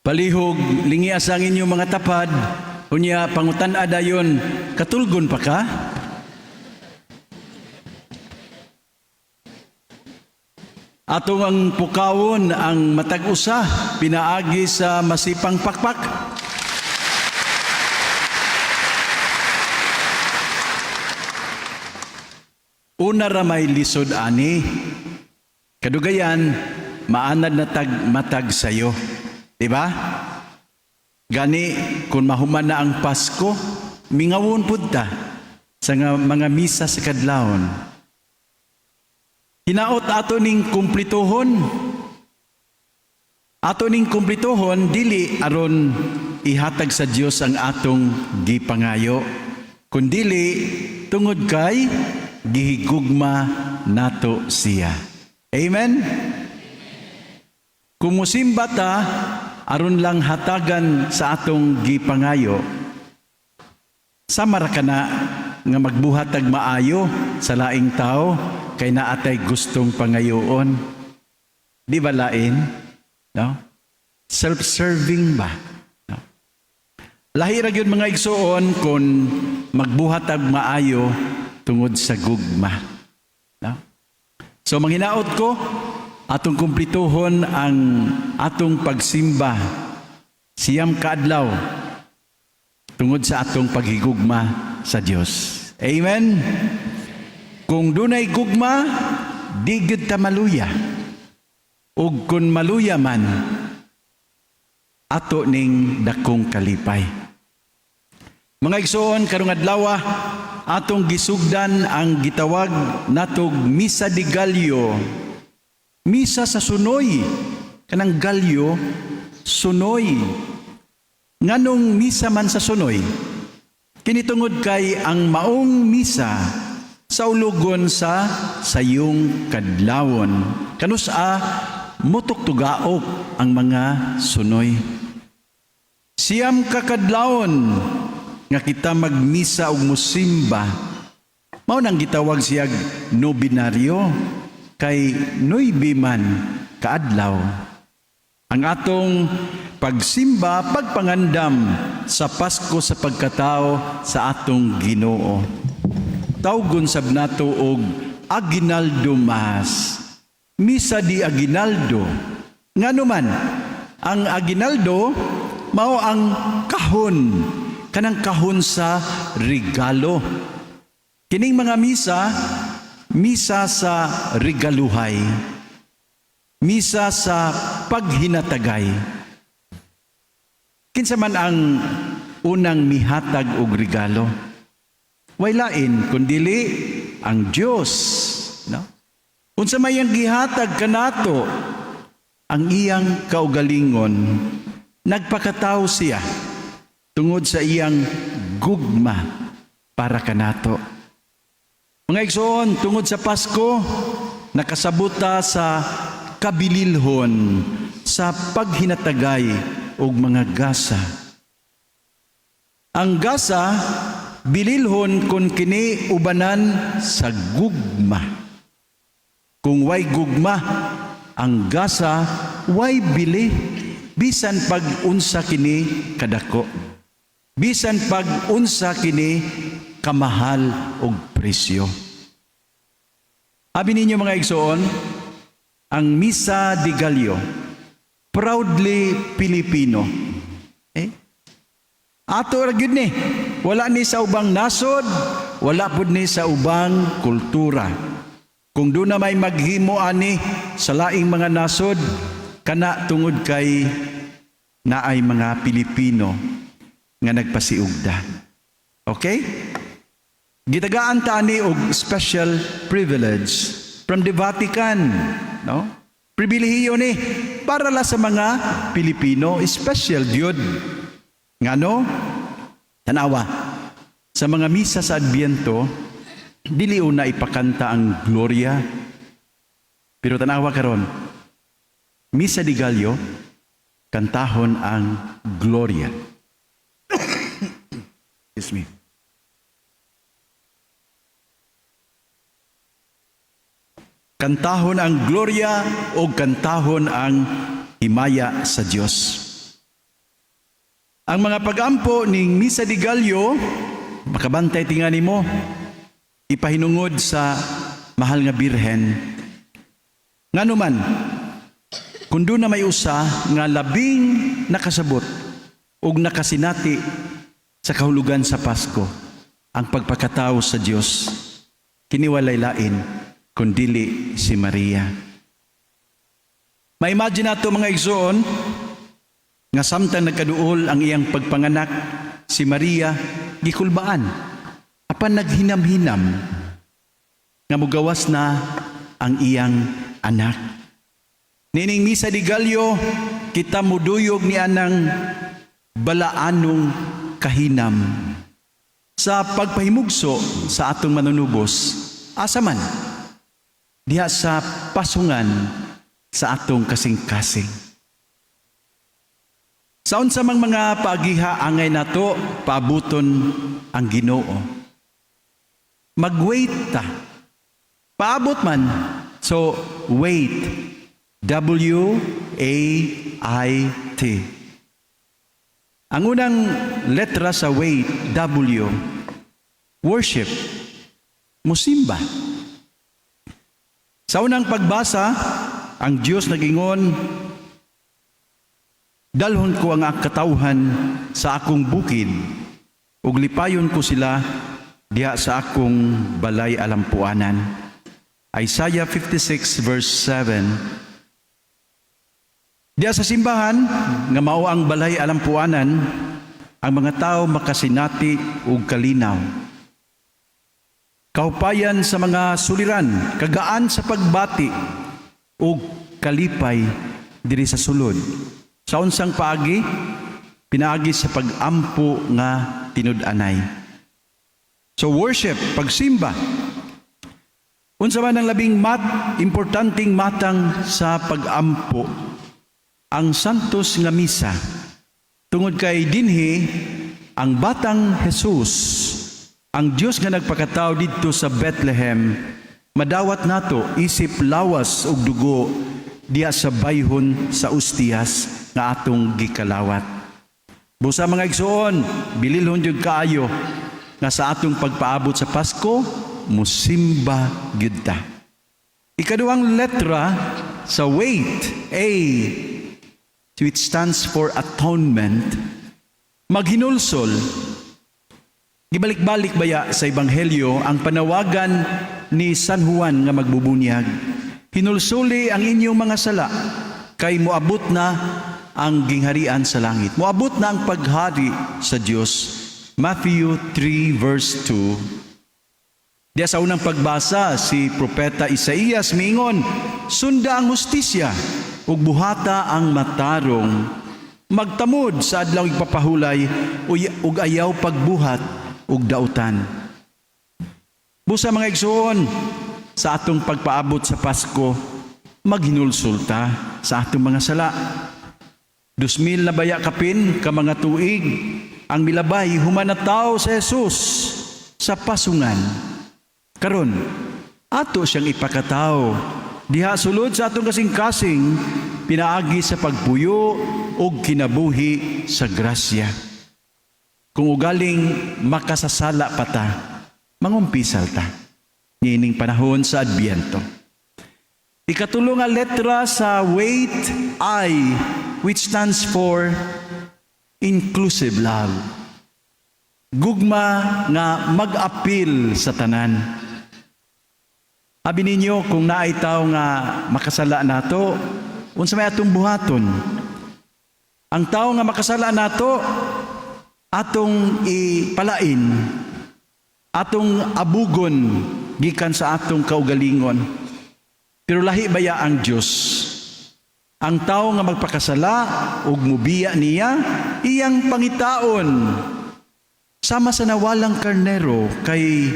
Palihog, lingias ang inyong mga tapad, kunya pangutan adayon, katulgon pa ka? Atong ang pukawon ang matag-usa, pinaagi sa masipang pakpak. Una ra may lisod ani, kadugayan, maanad na matag sayo. Diba? Gani, kung mahuman na ang Pasko, mingawon pud ta sa mga misa sa kadlawon. Hinaot ato ning kumplituhon. Ato ning kumplituhon, dili aron ihatag sa Dios ang atong gipangayo, kundili tungod kay gihigugma nato siya. Amen? Kumusimba ta, aron lang hatagan sa atong gipangayo, samara ka na nga magbuhatag maayo sa laing tao, kay naatay gustong pangayoon. Di ba lain? No? Self-serving ba? No? Lahi ra gyud mga igsoon kung magbuhatag maayo tungod sa gugma. No? So manghinaot ko, atong kumplituhon ang atong pagsimba siyam kaadlaw tungod sa atong paghigugma sa Dios. Amen? Kung dunay gugma, di gyud ta maluya. Ug kung maluya man, ato ning dakong kalipay. Mga igsoon, karong adlaw atong gisugdan ang gitawag natog Misa de Gallo. Misa sa sunoy, kanang galyo, sunoy. Nganong misa man sa sunoy? Kinitungod kay ang maong misa sa ulugon sa sayong kadlawon. Kanusa, mutuktugaok ang mga sunoy. Siyam kakadlawon nga kita magmisa o musimba, mao nang gitawag siyag nobinaryo. Kay nuibi man kaadlaw. Ang atong pagsimba, pagpangandam sa Pasko sa pagkatao sa atong Ginoo. Tawgon sab nato og Aguinaldo Mass. Misa di Aguinaldo. Ngano man, ang Aguinaldo mao ang kahon, kanang kahon sa regalo. Kining mga misa sa regaluhay, misa sa paghinatagay. Kinsa man ang unang mihatag og regalo? Way lain kundili ang Dios, no? Unsa may ang gihatag kanato, ang iyang kaugalingon, nagpakatawo siya tungod sa iyang gugma para kanato. Mga igsoon, tungod sa Pasko, nakasabuta sa kabililhon, sa paghinatagay og mga gasa. Ang gasa, bililhon kung kini ubanan sa gugma. Kung way gugma, ang gasa, way bili, bisan pag-unsa kini kadako. Bisan pag-unsa kini kamahal og presyo. Abi ninyo mga igsoon, ang Misa de Gallo, proudly Pilipino. Ato ra gyud ni, wala ni sa ubang nasod, wala pud ni sa ubang kultura. Kung doon na may maghimo ani sa laing mga nasod, kana tungod kay naay mga Pilipino nga nagpasiugda. Okay? Gitagaan ta ni og special privilege from the Vatican, no? Pribilehiyo ni para la sa mga Pilipino, special gyud. Ngano? Tanawa, sa mga misa sa Adbiento, dili una ipakanta ang Gloria. Pero tanawa karon, Misa de Gallo, kantahon ang Gloria. Excuse me. Kantahon ang Gloria o kantahon ang himaya sa Dios. Ang mga pagampo ning Misa de Gallo, makabantay tingani mo, ipahinungod sa mahal nga birhen. Nganuman, kung doon na may usa nga labing nakasabot ug nakasinati sa kahulugan sa Pasko, ang pagpakatao sa Dios, kiniwalay lain kundili si Maria. Ma-imagine nato mga igsoon, nga samtang nagkaduol ang iyang pagpanganak, si Maria gikulbaan, apan naghinam-hinam, nga mugawas na ang iyang anak. Nining Misa de Gallo, kita muduyog ni anang balaanong kahinam sa pagpahimugso sa atong manunubos, asa man, diha sa pasungan sa atong kasing-kasing. Sa unsa mang mga paagiha angay nato paabuton ang Ginoo. Mag-wait ta. Paabot man. So wait. W-A-I-T. Ang unang letra sa wait, W. Worship. Musimba. Sa unang pagbasa, ang Diyos nagingon, dalhon ko ang katawhan sa akong bukid, ug lipayon ko sila diha sa akong balay alampuanan. Isaiah 56 verse 7. Diha sa simbahan, nga mao ang balay alampuanan, ang mga tao makasinati ug kalinaw. Kaupayan sa mga suliran, kagaan sa pagbati, ug kalipay diri sa sulod. Sa unsang paagi, pinaagi sa pag-ampo nga tinud-anay. So worship, pagsimba. Unsa man ang labing importanteng matang sa pag-ampo, ang Santos nga Misa. Tungod kay dinhi, ang batang Jesus, ang Dios nga nagpakatao didto sa Bethlehem, madawat nato isip lawas ug dugo diya sa bayhon saustiyas nga atong gikalawat. Busa mga igsoon, bililhon jud kaayo nga sa atong pagpaabot sa Pasko, musimba gyud ta. Ikaduhang letra sa wait, A, which stands for atonement, maghinulsol. Gibalik-balik baya sa Ebanghelyo ang panawagan ni San Juan nga magbubunyag. Hinulsuli ang inyong mga sala, kay moabot na ang gingharian sa langit. Moabot na ang paghari sa Diyos. Matthew 3 verse 2. Diya sa unang pagbasa, si Propeta Isaías miingon, sunda ang hustisya, ug buhata ang matarong, magtamod sa adlaw ipapahulay, ug ayaw pagbuhat, ug dautan. Busa mga igsoon, sa atong pagpaabot sa Pasko, maghinulsulta sa atong mga sala. 2,000 na baya kapin ka mga tuig, ang milabay humanataw sa Jesus sa pasungan. Karon, ato siyang ipakatao, diha sulod sa atong kasing-kasing, pinaagi sa pagpuyo o kinabuhi sa grasya. Kung ugaling makasasala pa ta, mangumpisal ta. Nining panahon sa Adbyento. Ikatulong nga letra sa wait, I, which stands for inclusive love. Gugma nga mag-apil sa tanan. Abi ninyo, kung naay tao nga makasala nato, unsa may atong buhaton? Ang tao nga makasala nato, atong ipalain, atong abugon, gikan sa atong kaugalingon. Pero lahi baya ang Diyos? Ang tao nga magpakasala ug mubiya niya, iyang pangitaon. Sama sa nawalang karnero, kay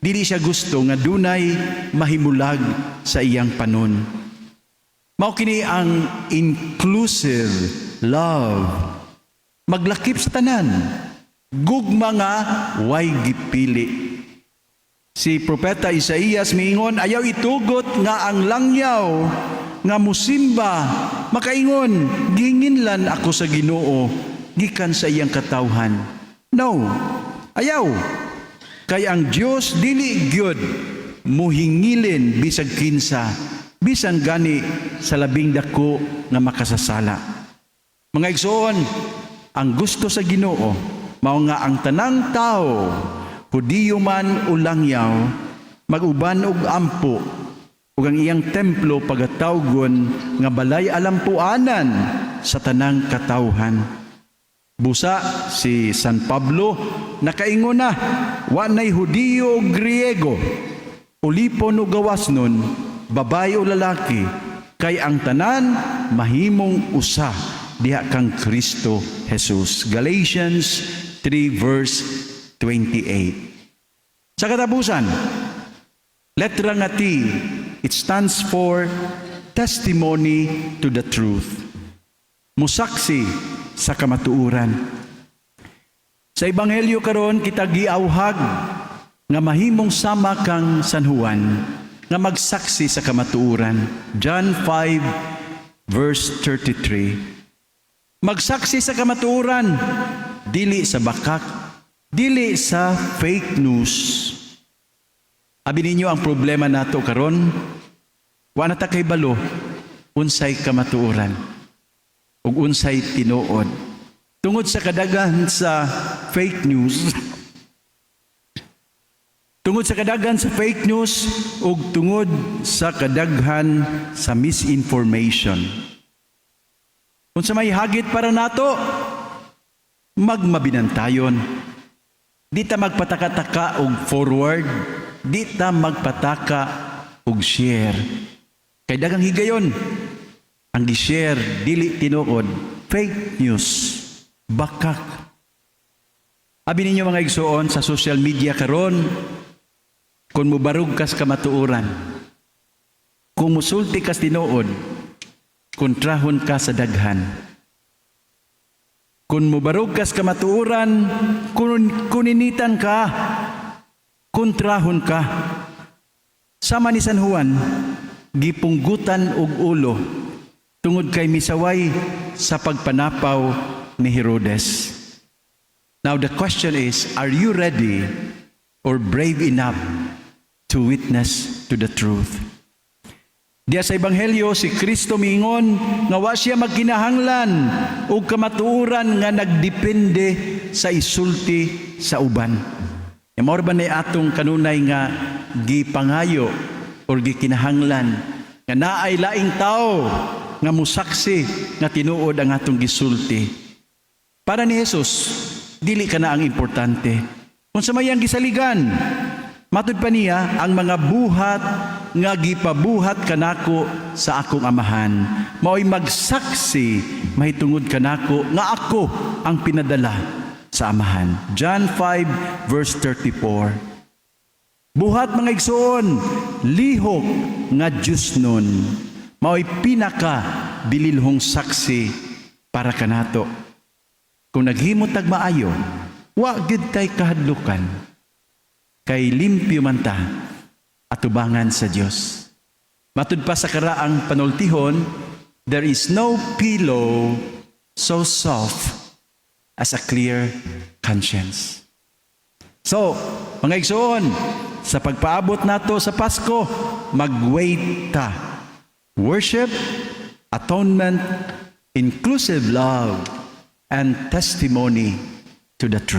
dili siya gusto nga dunay mahimulag sa iyang panon. Mao kini ang inclusive love. Maglakip sa tanan. Gugma nga way gipili. Si Propeta Isaías miingon, ayaw itugot nga ang langyaw nga musimba, makaingon, ginginlan ako sa Ginoo, gikan sa iyang katawhan. No, ayaw. Kay ang Dios dili gyud muhingilin bisag kinsa, bisan gani sa labing dako nga makasasala. Mga igsoon, ang gusto sa Ginoo mao nga ang tanang tao, Hudiyo man o langyaw, mag-uban og ampo ug ang iyang templo pagatawgon nga balay alampuanan sa tanang katawhan. Busa si San Pablo nakaingon na, wa nay Hudiyo o Griego, ulipon o gawasnon, babae o lalaki, kay ang tanan mahimong usa diha kang Kristo Jesus. Galatians 3 verse 28. Sa katapusan, letra nga T, it stands for testimony to the truth. Musaksi sa kamatuuran. Sa Ebanghelyo karon kita giawhag nga mahimong sama kang San Juan nga magsaksi sa kamatuuran. John 5 verse 33. Magsaksi sa kamatuuran, dili sa bakak, dili sa fake news. Abi ninyo ang problema nato karon, wa na ta kay balo unsay kamatuuran ug unsay tinuod. Tungod sa kadaghan sa fake news, tungod sa kadaghan sa fake news ug tungod sa kadaghan sa misinformation. Unsa may hagit para nato, magmabinantayon. Di ta magpataka-taka og forward, di ta magpataka og share. Kay daghang higayon, ang gi-share dili tinuod, fake news, bakak. Abi ninyo mga igsoon sa social media karon, kung mubarug kas kamatuoran, kung musulti kas tinuod, kontrahon ka sa daghan. Kung mubarug kas kamatuoran, kuninitan ka, kontrahon ka. Sama ni San Juan, gipunggutan og ulo tungod kay misaway sa pagpanapaw ni Herodes. Now the question is, are you ready or brave enough to witness to the truth? Diya sa Ebanghelyo, si Kristo miingon nga wa siya magkinahanglan o kamatuuran nga nagdepende sa isulti sa uban. E mao ba na atong kanunay nga gipangayo o gikinahanglan nga naay laing tao nga musaksi nga tinuod ang atong gisulti. Para ni Jesus, dili ka na ang importante. Kung sa mayang gisaligan, matud pa niya ang mga buhat nga gipabuhat kanako sa akong amahan. Mao'y magsaksi mahitungod kanako nga ako ang pinadala sa amahan. John 5 verse 34. Buhat mga igsoon, lihok nga Diyos nun. Mao'y pinaka bililhong saksi para kanato. Kung naghimot tag maayo, wa gid tay kahadlukan. Kay limpyo man ta atubangan sa Dios. Matud pa sa karaang panultihon, there is no pillow so soft as a clear conscience. So, mga igsoon, sa pagpaabot nato sa Pasko, mag-wait ta. Worship, atonement, inclusive love, and testimony to the truth.